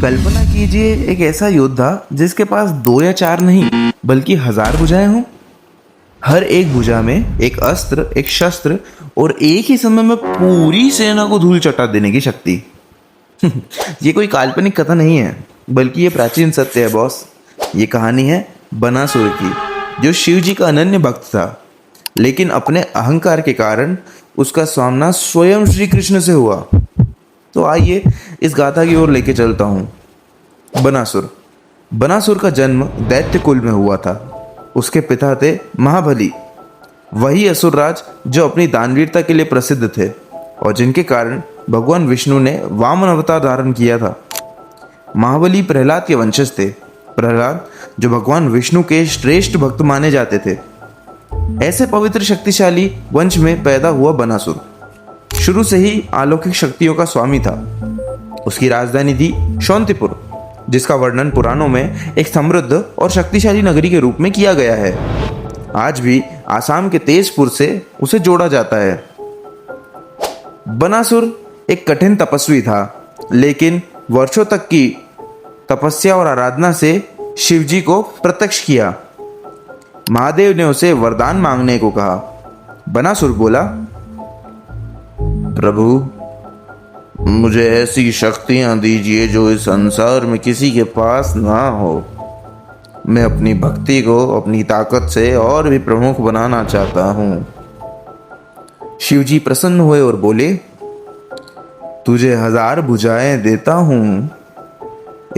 कल्पना कीजिए एक ऐसा योद्धा जिसके पास दो या चार नहीं बल्कि हजार भुजाएं हों। हर एक भुजा में एक अस्त्र, एक शस्त्र और एक ही समय में पूरी सेना को धूल चटा देने की शक्ति। ये कोई काल्पनिक कथा नहीं है, बल्कि ये प्राचीन सत्य है बॉस। ये कहानी है बनासुर की, जो शिव जी का अनन्य भक्त था, लेकिन अपने अहंकार के कारण उसका सामना स्वयं श्री कृष्ण से हुआ। तो आइए इस गाथा की ओर लेके चलता हूँ। बनासुर का जन्म दैत्य कुल में हुआ था। उसके पिता थे महाबली, वही असुरराज जो अपनी दानवीरता के लिए प्रसिद्ध थे और जिनके कारण भगवान विष्णु ने वामन अवतार धारण किया था। महाबली प्रहलाद के वंशज थे। प्रहलाद जो भगवान विष्णु के श्रेष्ठ भक्त माने जाते थे। ऐसे पवित्र शक्तिशाली वंश में पैदा हुआ बनासुर शुरू से ही अलौकिक शक्तियों का स्वामी था। उसकी राजधानी थी शौंतिपुर, जिसका वर्णन पुराणों में एक समृद्ध और शक्तिशाली नगरी के रूप में किया गया है। आज भी आसाम के तेजपुर से उसे जोड़ा जाता है। बनासुर एक कठिन तपस्वी था, लेकिन वर्षों तक की तपस्या और आराधना से शिवजी को प्रत्यक्ष किया। महादेव ने उसे वरदान मांगने को कहा। बनासुर बोला, प्रभु मुझे ऐसी शक्तियां दीजिए जो इस संसार में किसी के पास ना हो। मैं अपनी भक्ति को अपनी ताकत से और भी प्रमुख बनाना चाहता हूं। शिवजी प्रसन्न हुए और बोले, तुझे 1000 भुजाएं देता हूं,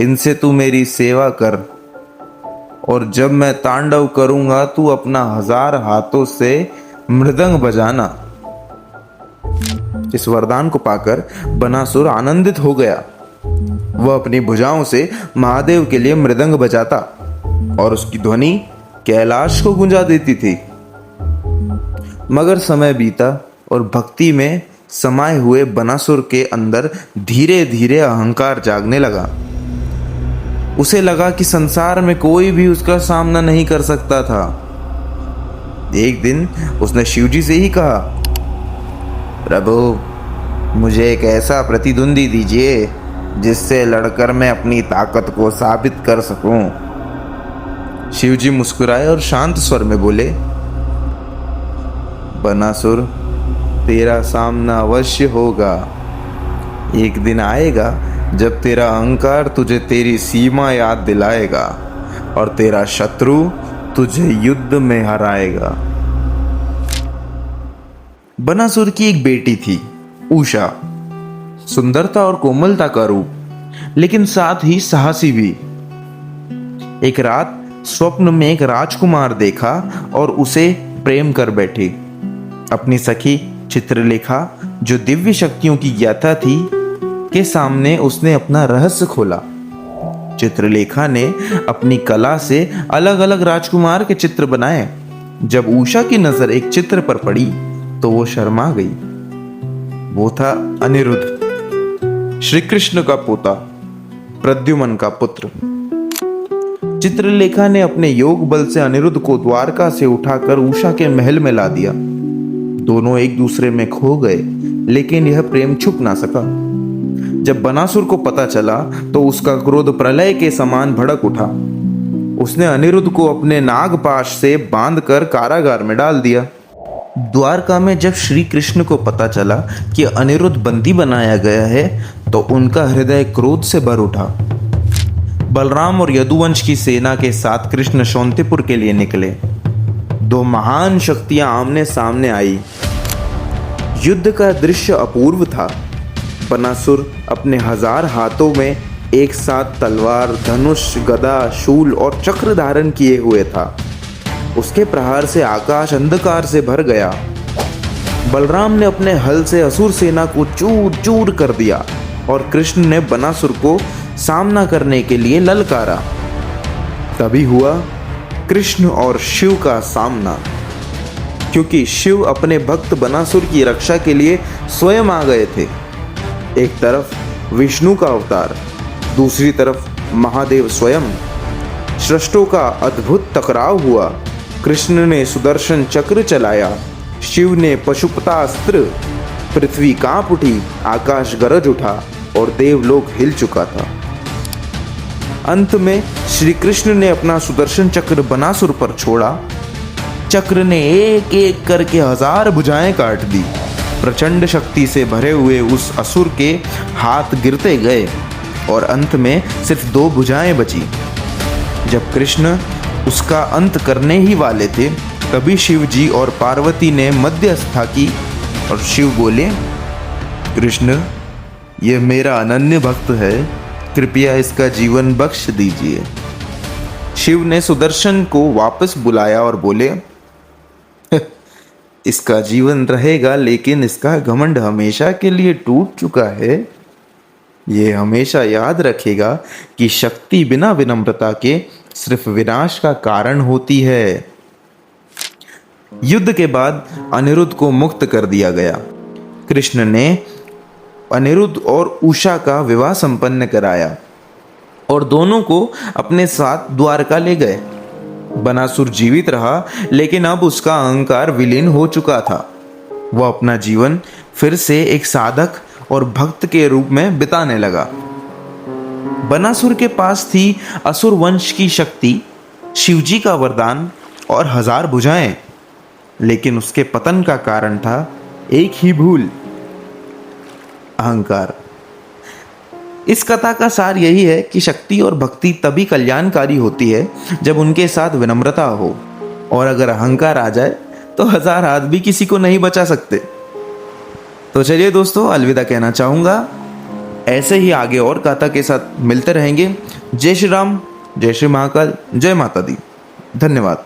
इनसे तू मेरी सेवा कर, और जब मैं तांडव करूंगा तू अपना 1000 हाथों से मृदंग बजाना। इस वरदान को पाकर बनासुर आनंदित हो गया। वह अपनी भुजाओं से महादेव के लिए मृदंग बजाता और उसकी ध्वनि कैलाश को गुंजा देती थी। मगर समय बीता और भक्ति में समाये हुए बनासुर के अंदर धीरे धीरे अहंकार जागने लगा। उसे लगा कि संसार में कोई भी उसका सामना नहीं कर सकता था। एक दिन उसने शिवजी से ही कहा, प्रभु मुझे एक ऐसा प्रतिद्वंदी दीजिए जिससे लड़कर मैं अपनी ताकत को साबित कर सकूं। शिवजी मुस्कुराए और शांत स्वर में बोले, बनासुर तेरा सामना अवश्य होगा। एक दिन आएगा जब तेरा अहंकार तुझे तेरी सीमा याद दिलाएगा और तेरा शत्रु तुझे युद्ध में हराएगा। बनासुर की एक बेटी थी, उषा। सुंदरता और कोमलता का रूप, लेकिन साथ ही साहसी भी। एक रात स्वप्न में एक राजकुमार देखा और उसे प्रेम कर बैठी। अपनी सखी चित्रलेखा, जो दिव्य शक्तियों की ज्ञाता थी, के सामने उसने अपना रहस्य खोला। चित्रलेखा ने अपनी कला से अलग अलग राजकुमार के चित्र बनाए। जब उषा की नजर एक चित्र पर पड़ी तो वो शर्मा गई। वो था अनिरुद्ध, श्री कृष्ण का पोता, प्रद्युमन का पुत्र। चित्रलेखा ने अपने योग बल से अनिरुद्ध को द्वारका से उठाकर उषा के महल में ला दिया। दोनों एक दूसरे में खो गए, लेकिन यह प्रेम छुप ना सका। जब बनासुर को पता चला तो उसका क्रोध प्रलय के समान भड़क उठा। उसने अनिरुद्ध को अपने नागपाश से बांधकर कारागार में डाल दिया। द्वारका में जब श्री कृष्ण को पता चला कि अनिरुद्ध बंदी बनाया गया है, तो उनका हृदय क्रोध से भर उठा। बलराम और यदुवंश की सेना के साथ कृष्ण शौंतिपुर के लिए निकले। दो महान शक्तियां आमने सामने आई। युद्ध का दृश्य अपूर्व था। बनासुर अपने 1000 हाथों में एक साथ तलवार, धनुष, गदा, शूल और चक्र धारण किए हुए था। उसके प्रहार से आकाश अंधकार से भर गया। बलराम ने अपने हल से असुर सेना को चूर चूर कर दिया और कृष्ण ने बनासुर को सामना करने के लिए ललकारा। तभी हुआ कृष्ण और शिव का सामना, क्योंकि शिव अपने भक्त बनासुर की रक्षा के लिए स्वयं आ गए थे। एक तरफ विष्णु का अवतार, दूसरी तरफ महादेव स्वयं। सृष्टों का अद्भुत टकराव हुआ। कृष्ण ने सुदर्शन चक्र चलाया, शिव ने पशुपतास्त्र। पृथ्वी कांप उठी, आकाश गरज उठा और देवलोक हिल चुका था। अंत में श्री कृष्ण ने अपना सुदर्शन चक्र बनासुर पर छोड़ा। चक्र ने एक एक करके 1000 भुजाएं काट दी। प्रचंड शक्ति से भरे हुए उस असुर के हाथ गिरते गए और अंत में सिर्फ 2 भुजाएं बची। जब कृष्ण उसका अंत करने ही वाले थे, तभी शिव जी और पार्वती ने मध्यस्थता की और शिव बोले, कृष्ण, ये मेरा अनन्य भक्त है, कृपया इसका जीवन बख्श दीजिए। शिव ने सुदर्शन को वापस बुलाया और बोले, इसका जीवन रहेगा, लेकिन इसका घमंड हमेशा के लिए टूट चुका है। ये हमेशा याद रखेगा कि शक्ति बिना विनम्रता के सिर्फ विनाश का कारण होती है। युद्ध के बाद अनिरुद्ध को मुक्त कर दिया गया। कृष्ण ने अनिरुद्ध और उषा का विवाह संपन्न कराया और दोनों को अपने साथ द्वारका ले गए। बनासुर जीवित रहा, लेकिन अब उसका अहंकार विलीन हो चुका था। वह अपना जीवन फिर से एक साधक और भक्त के रूप में बिताने लगा। बनासुर के पास थी असुर वंश की शक्ति, शिवजी का वरदान और 1000 भुजाएं, लेकिन उसके पतन का कारण था एक ही भूल, अहंकार। इस कथा का सार यही है कि शक्ति और भक्ति तभी कल्याणकारी होती है जब उनके साथ विनम्रता हो, और अगर अहंकार आ जाए तो 1000 हाथ भी किसी को नहीं बचा सकते। तो चलिए दोस्तों, अलविदा कहना चाहूंगा। ऐसे ही आगे और कथा के साथ मिलते रहेंगे। जय श्री राम, जय श्री महाकाल, जय माता दी। धन्यवाद।